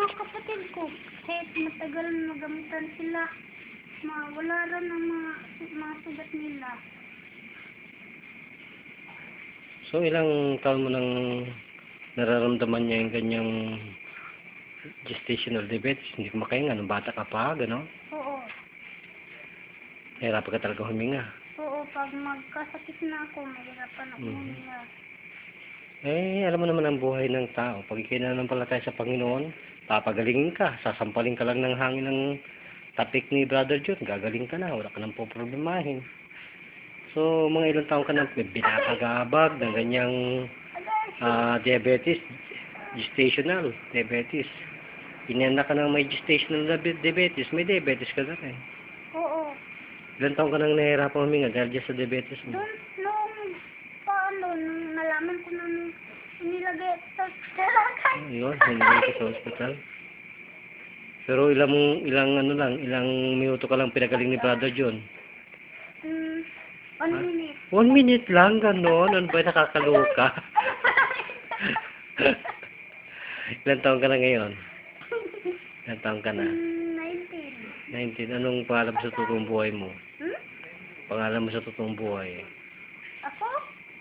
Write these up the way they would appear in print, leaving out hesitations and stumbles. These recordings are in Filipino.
mga kapatid ko. Kahit matagal magamutan sila, wala rin ang mga sugat nila. So, ilang taon mo nang nararamdaman niya yung ganyang gestational diabetes? Hindi ko makahinga nung bata ka pa, gano'n? Oo. Nahirapan ka talaga huminga. Oo, pag magkasakit na ako, mahirapan ako huminga. Alam mo naman ang buhay ng tao. Pag ikinanampalataya sa Panginoon, papagalingin ka. Sasampalin ka lang ng hangin ng tapik ni Brother John. Gagaling ka na. Wala ka nang poproblemahin. So, mga ilang taon ka na binapagabag ng ganyang diabetes, gestational diabetes. Inanak ka ng may gestational diabetes. May diabetes ka na rin. Oo. Ilang taon ka nang nahihirapan huminga dahil dyan sa diabetes mo? Nung nalaman ko na nilagay sa ospital. Yun, nilagay ka sa ospital. Pero ilang minuto ka lang pinagaling ni Brother John? 1 minute. 1 minute lang, gano'n? Ano ba, nakakaloka? Ilang taon ka na ngayon? Ilang taon ka na? 19. 19. Anong pangalan mo sa totoong buhay mo? Pangalan mo sa totoong buhay? Ako?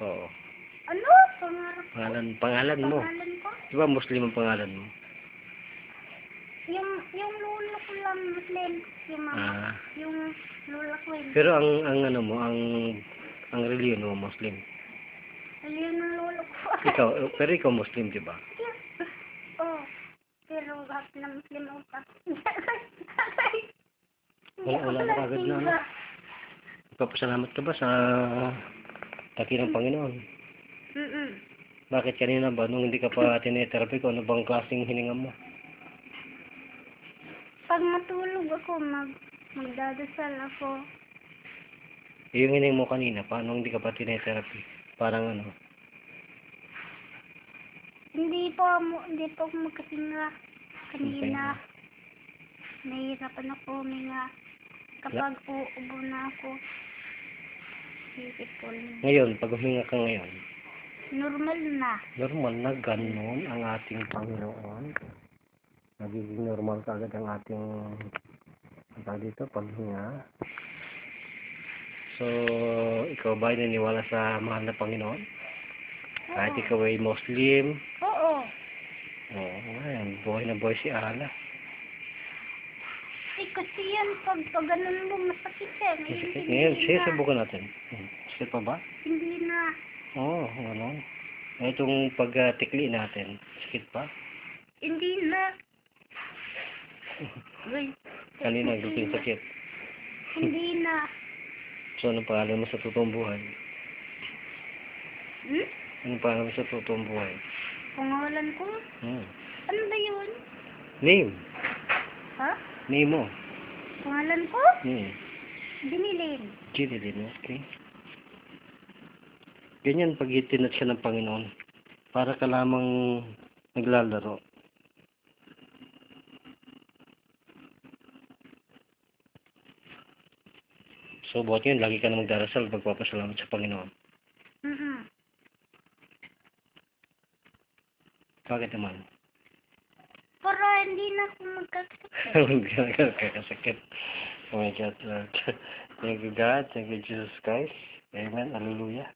Oo. Ano? Pangalan ko? Pangalan mo? Pangalan ko? Di ba Muslim ang pangalan mo? Yung lolo ko lang Muslim. Yung mama. Yung lola ko yun. Pero ang ano mo, ang reliyon mo Muslim. Reliyon ng lolo ko. Pero ikaw Muslim, di ba? Oo. Pero lahat na Muslim ako pa. Wala na kagad na, ano? Papasalamat ka ba sa ng Panginoon? Bakit kanina ba, nung hindi ka pa tinetherapy ko, ano bang klaseng hininga mo? Pag matulog ako, magdadasal ako. Yung hininga mo kanina, paano hindi ka pa tinetherapy? Parang ano? Hindi po ako magkasinga kanina. Nahihirapan ako huminga. Kapag uubo na ako, isip ko lang. Ngayon, pag huminga ka ngayon, normal na. Normal na, ganun ang ating Panginoon. Nagiging normal ka agad ang ating dito, paghinga. So, ikaw ba ay naniniwala sa mahal na Panginoon? Kahit ikaw ay Muslim? Oo. Oo, ayan, buhay na buhay si Ala. Kasi yan, pag ganun mo, masakit yan. Ngayon, subukan natin. Sakit pa ba? Hindi na. Oo, gano'n. Itong pagtikli natin, sakit pa? Hindi na. Kanina, gusto yung sakit. Hindi na. So, anong pangalan mo sa totoong buhay? Anong pangalan mo sa totoong buhay? Pangalan ko? Ano ba yun? Name. Ha? Name mo. Pangalan ko? Binilin. Jinilin, okay. Ganyan pag itinat siya ng Panginoon. Para ka lamang naglalaro. So, buhat yun, lagi ka na magdarasal, magpapasalamat sa Panginoon. Bakit naman? Para hindi na ako magkakasakit. Hindi ka nagkakasakit. Oh my God, Lord. Thank you, God. Thank you, Jesus Christ. Amen. Hallelujah.